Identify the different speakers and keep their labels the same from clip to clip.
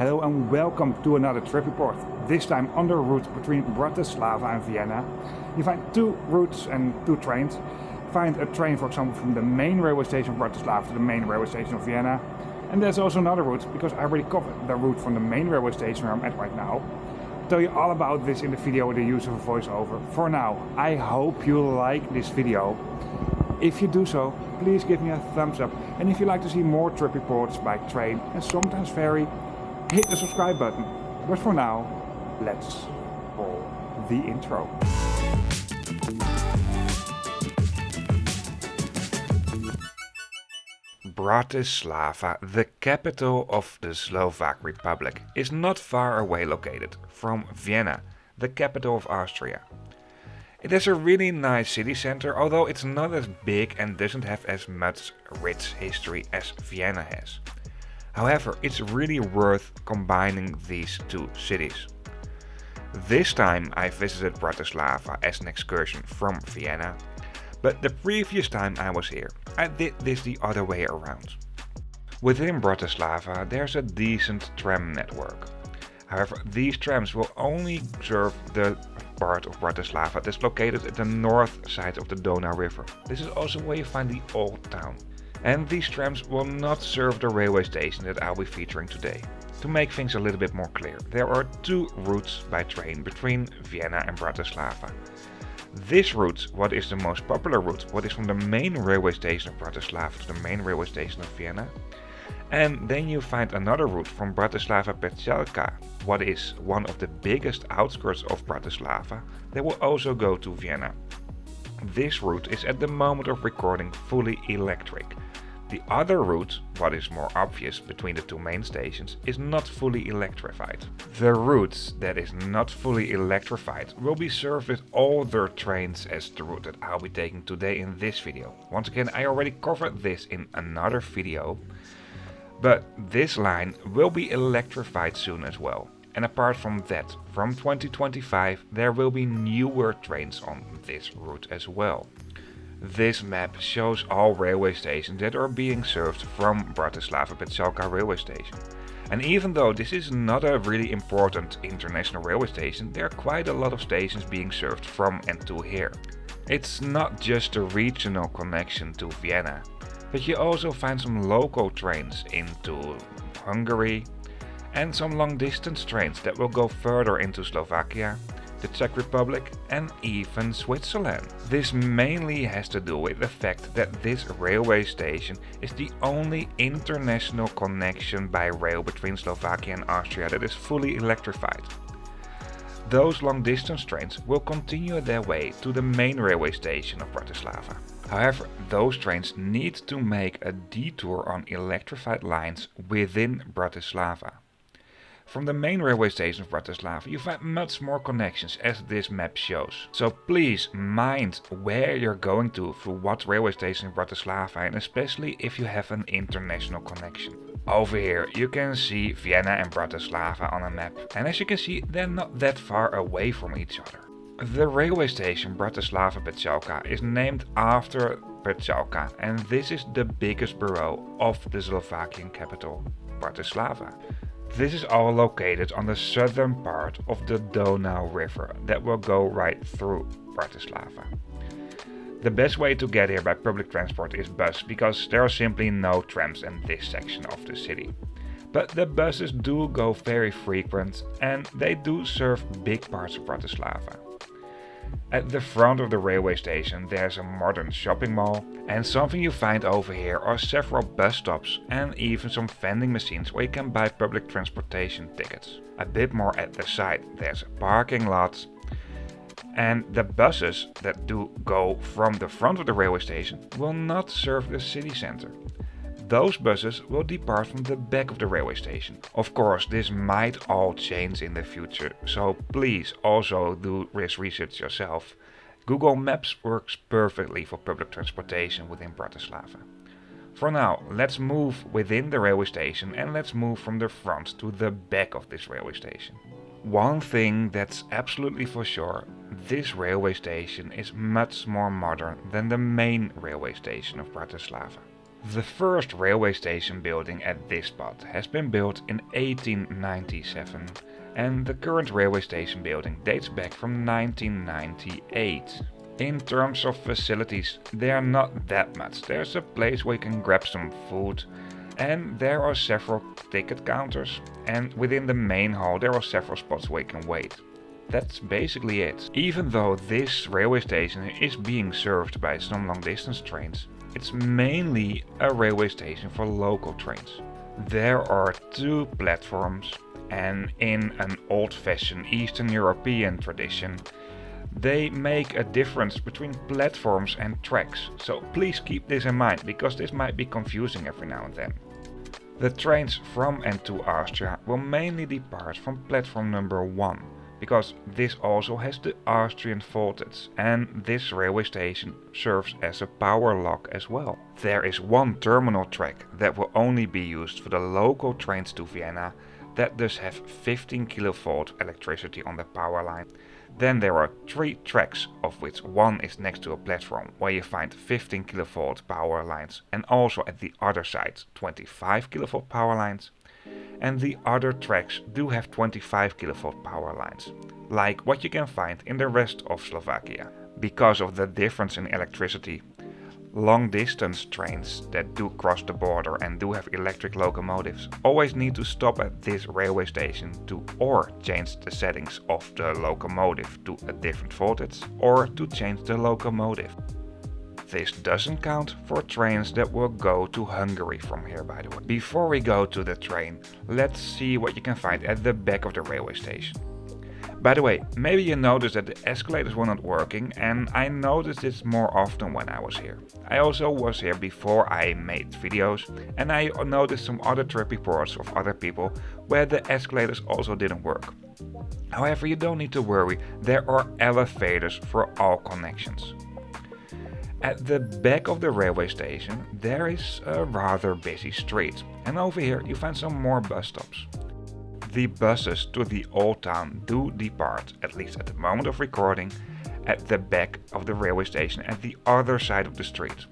Speaker 1: Hello and welcome to another trip report. This time on the route between Bratislava and Vienna. You find two routes and two trains. Find a train, for example, from the main railway station of Bratislava to the main railway station of Vienna. And there's also another route, because I already covered the route from the main railway station where I'm at right now. I'll tell you all about this in the video with the use of a voiceover. For now, I hope you like this video. If you do so, please give me a thumbs up. And if you'd like to see more trip reports by train and sometimes ferry, hit the subscribe button. But for now, let's roll the intro. Bratislava, the capital of the Slovak Republic, is not far away located from Vienna, the capital of Austria. It has a really nice city center, although it's not as big and doesn't have as much rich history as Vienna has. However, it's really worth combining these two cities. This time I visited Bratislava as an excursion from Vienna, but the previous time I was here, I did this the other way around. Within Bratislava there's a decent tram network. However, these trams will only serve the part of Bratislava that's located at the north side of the Donau River. This is also where you find the old town. And these trams will not serve the railway station that I'll be featuring today. To make things a little bit more clear, there are two routes by train between Vienna and Bratislava. This route, what is the most popular route, what is from the main railway station of Bratislava to the main railway station of Vienna. And then you find another route from Bratislava Petržalka, what is one of the biggest outskirts of Bratislava, that will also go to Vienna. This route is at the moment of recording fully electric. The other route, what is more obvious between the two main stations, is not fully electrified. The route that is not fully electrified will be served with older trains as the route that I'll be taking today in this video. Once again, I already covered this in another video, but this line will be electrified soon as well. And apart from that, from 2025 there will be newer trains on this route as well. This map shows all railway stations that are being served from Bratislava Petržalka railway station. And even though this is not a really important international railway station, there are quite a lot of stations being served from and to here. It's not just a regional connection to Vienna, but you also find some local trains into Hungary and some long distance trains that will go further into Slovakia, the Czech Republic and even Switzerland. This mainly has to do with the fact that this railway station is the only international connection by rail between Slovakia and Austria that is fully electrified. Those long distance trains will continue their way to the main railway station of Bratislava. However, those trains need to make a detour on electrified lines within Bratislava. From the main railway station of Bratislava you find much more connections as this map shows. So please mind where you're going to through what railway station in Bratislava, and especially if you have an international connection. Over here you can see Vienna and Bratislava on a map, and as you can see they're not that far away from each other. The railway station Bratislava Petržalka is named after Petržalka, and this is the biggest borough of the Slovakian capital, Bratislava. This is all located on the southern part of the Donau River that will go right through Bratislava. The best way to get here by public transport is bus, because there are simply no trams in this section of the city. But the buses do go very frequent and they do serve big parts of Bratislava. At the front of the railway station there's a modern shopping mall, and something you find over here are several bus stops and even some vending machines where you can buy public transportation tickets. A bit more at the side there's a parking lot, and the buses that do go from the front of the railway station will not serve the city center. Those buses will depart from the back of the railway station. Of course, this might all change in the future, so please also do research yourself. Google Maps works perfectly for public transportation within Bratislava. For now, let's move within the railway station and let's move from the front to the back of this railway station. One thing that's absolutely for sure, this railway station is much more modern than the main railway station of Bratislava. The first railway station building at this spot has been built in 1897 and the current railway station building dates back from 1998. In terms of facilities, they are not that much. There's a place where you can grab some food and there are several ticket counters, and within the main hall there are several spots where you can wait. That's basically it. Even though this railway station is being served by some long distance trains, it's mainly a railway station for local trains. There are two platforms, and in an old-fashioned Eastern European tradition, they make a difference between platforms and tracks, so please keep this in mind because this might be confusing every now and then. The trains from and to Austria will mainly depart from platform number 1, because this also has the Austrian voltage, and this railway station serves as a power lock as well. There is one terminal track that will only be used for the local trains to Vienna that does have 15 kV electricity on the power line. Then there are 3 tracks, of which one is next to a platform where you find 15 kV power lines, and also at the other side 25 kV power lines. And the other tracks do have 25 kV power lines, like what you can find in the rest of Slovakia. Because of the difference in electricity, long distance trains that do cross the border and do have electric locomotives always need to stop at this railway station to or change the settings of the locomotive to a different voltage or to change the locomotive. This doesn't count for trains that will go to Hungary from here, by the way. Before we go to the train, let's see what you can find at the back of the railway station. By the way, maybe you noticed that the escalators were not working, and I noticed this more often when I was here. I also was here before I made videos, and I noticed some other trip reports of other people where the escalators also didn't work. However, you don't need to worry, there are elevators for all connections. At the back of the railway station there is a rather busy street, and over here you find some more bus stops. The buses to the old town do depart, at least at the moment of recording, at the back of the railway station at the other side of the street.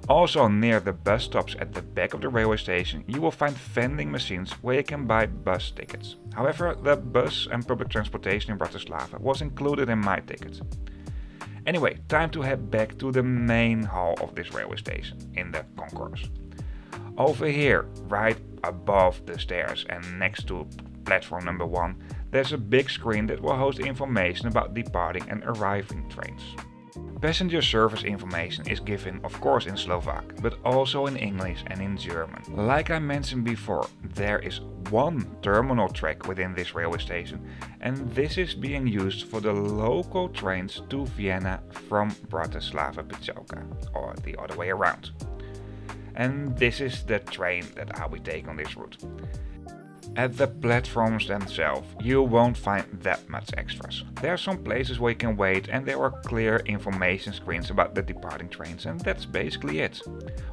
Speaker 1: Also near the bus stops at the back of the railway station you will find vending machines where you can buy bus tickets. However, the bus and public transportation in Bratislava was included in my ticket. Anyway, time to head back to the main hall of this railway station, in the concourse. Over here, right above the stairs and next to platform number 1, there's a big screen that will host information about departing and arriving trains. Passenger service information is given of course in Slovak, but also in English and in German. Like I mentioned before, there is one terminal track within this railway station, and this is being used for the local trains to Vienna from Bratislava Petržalka, or the other way around. And this is the train that I'll be taking on this route. At the platforms themselves, you won't find that much extras. There are some places where you can wait and there are clear information screens about the departing trains, and that's basically it.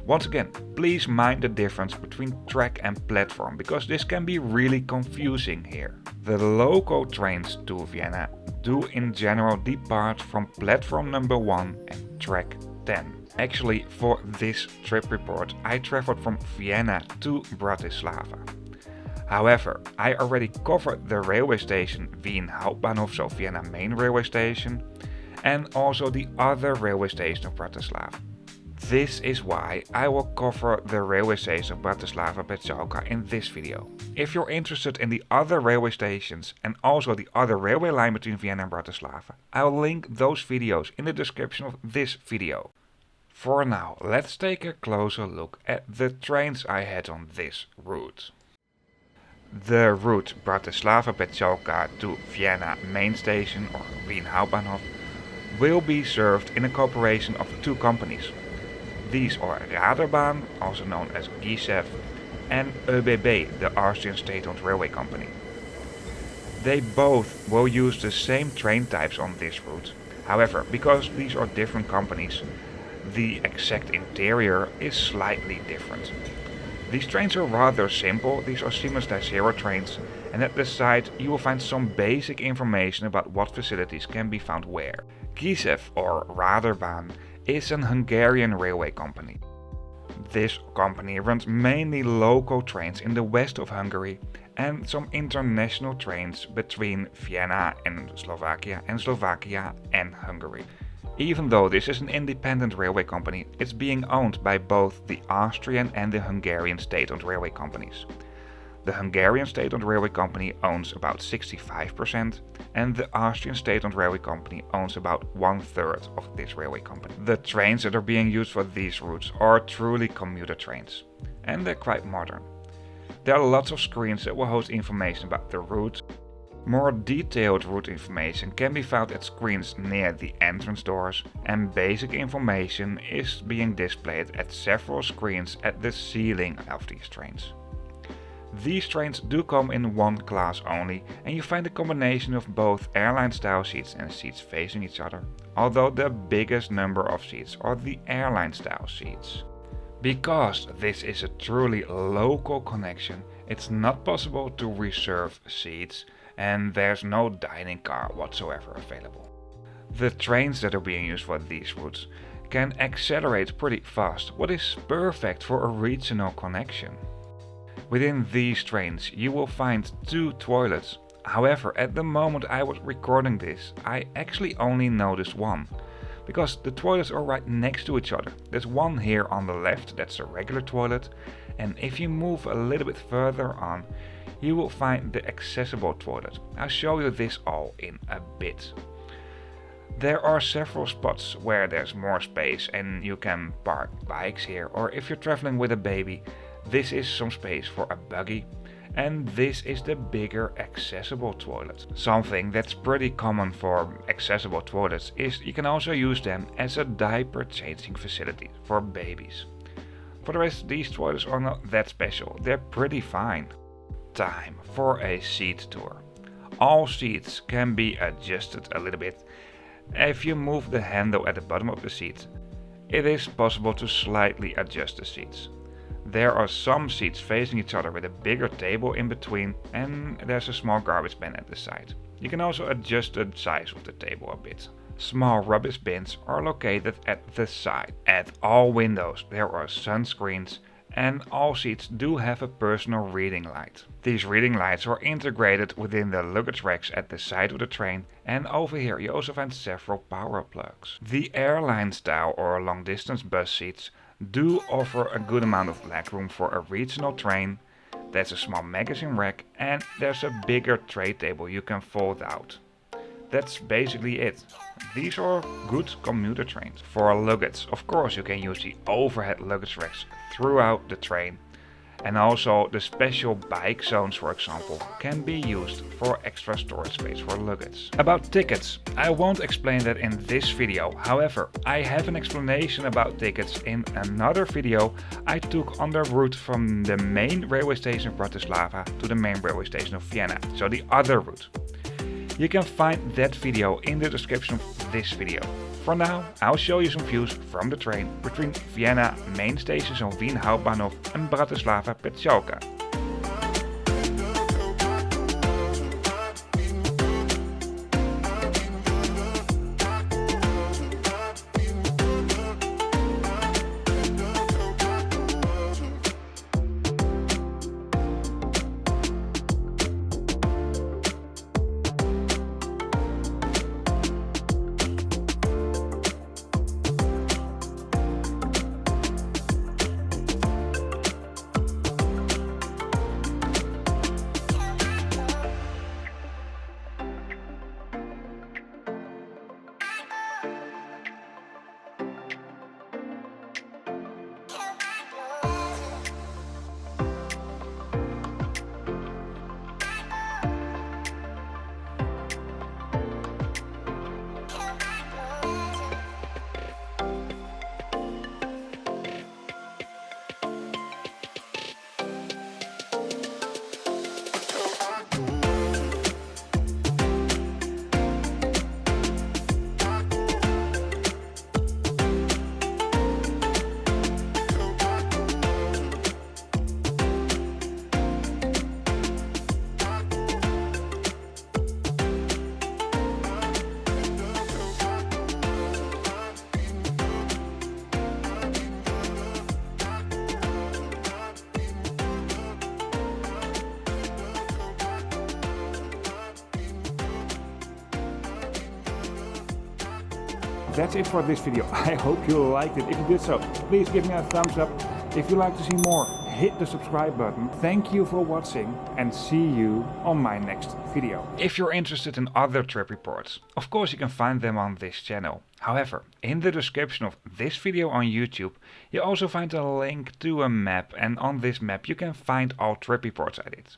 Speaker 1: Once again, please mind the difference between track and platform, because this can be really confusing here. The local trains to Vienna do in general depart from platform number 1 and track 10. Actually, for this trip report, I traveled from Vienna to Bratislava. However, I already covered the railway station Wien Hbf, so Vienna main railway station, and also the other railway station of Bratislava. This is why I will cover the railway station of Bratislava Petržalka in this video. If you're interested in the other railway stations and also the other railway line between Vienna and Bratislava, I'll link those videos in the description of this video. For now, let's take a closer look at the trains I had on this route. The route Bratislava Petržalka to Vienna main station, or Wien Hbf, will be served in a cooperation of 2 companies. These are Raaberbahn, also known as GYSEV, and ÖBB, the Austrian state-owned railway company. They both will use the same train types on this route. However, because these are different companies, the exact interior is slightly different. These trains are rather simple. These are Siemens Zero trains, and at the side you will find some basic information about what facilities can be found where. GYSEV, or Raaberbahn, is an Hungarian railway company. This company runs mainly local trains in the west of Hungary and some international trains between Vienna and Slovakia and Hungary. Even though this is an independent railway company, it's being owned by both the Austrian and the Hungarian state-owned railway companies. The Hungarian state-owned railway company owns about 65%, and the Austrian state-owned railway company owns about 1/3 of this railway company. The trains that are being used for these routes are truly commuter trains, and they're quite modern. There are lots of screens that will host information about the route. More detailed route information can be found at screens near the entrance doors, and basic information is being displayed at several screens at the ceiling of these trains. These trains do come in one class only, and you find a combination of both airline style seats and seats facing each other, although the biggest number of seats are the airline style seats. Because this is a truly local connection, it's not possible to reserve seats, and there's no dining car whatsoever available. The trains that are being used for these routes can accelerate pretty fast, what is perfect for a regional connection. Within these trains you will find 2 toilets. However, at the moment I was recording this, I actually only noticed one, because the toilets are right next to each other. There's one here on the left, that's a regular toilet, and if you move a little bit further on, you will find the accessible toilet. I'll show you this all in a bit. There are several spots where there's more space and you can park bikes here, or if you're traveling with a baby, this is some space for a buggy, and this is the bigger accessible toilet. Something that's pretty common for accessible toilets is you can also use them as a diaper changing facility for babies. For the rest, these toilets are not that special, they're pretty fine. Time for a seat tour. All seats can be adjusted a little bit. If you move the handle at the bottom of the seat, it is possible to slightly adjust the seats. There are some seats facing each other with a bigger table in between, and there's a small garbage bin at the side. You can also adjust the size of the table a bit. Small rubbish bins are located at the side. At all windows there are sunscreens, and all seats do have a personal reading light. These reading lights are integrated within the luggage racks at the side of the train, and over here you also find several power plugs. The airline style or long distance bus seats do offer a good amount of legroom for a regional train. There's a small magazine rack, and there's a bigger tray table you can fold out. That's basically it. These are good commuter trains. For luggage, of course, you can use the overhead luggage racks throughout the train, and also the special bike zones, for example, can be used for extra storage space for luggage. About tickets, I won't explain that in this video. However, I have an explanation about tickets in another video I took on the route from the main railway station of Bratislava to the main railway station of Vienna, so the other route. You can find that video in the description of this video. For now, I'll show you some views from the train between Vienna main stations on Wien Hbf and Bratislava Petržalka.
Speaker 2: That's it for this video. I hope you liked it. If you did so, please give me a thumbs up. If you'd like to see more, hit the subscribe button. Thank you for watching and see you on my next video.
Speaker 1: If you're interested in other trip reports, of course you can find them on this channel. However, in the description of this video on YouTube, you also find a link to a map, and on this map you can find all trip reports I did.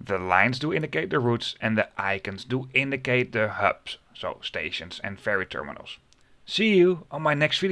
Speaker 1: The lines do indicate the routes and the icons do indicate the hubs, so stations and ferry terminals. See you on my next video.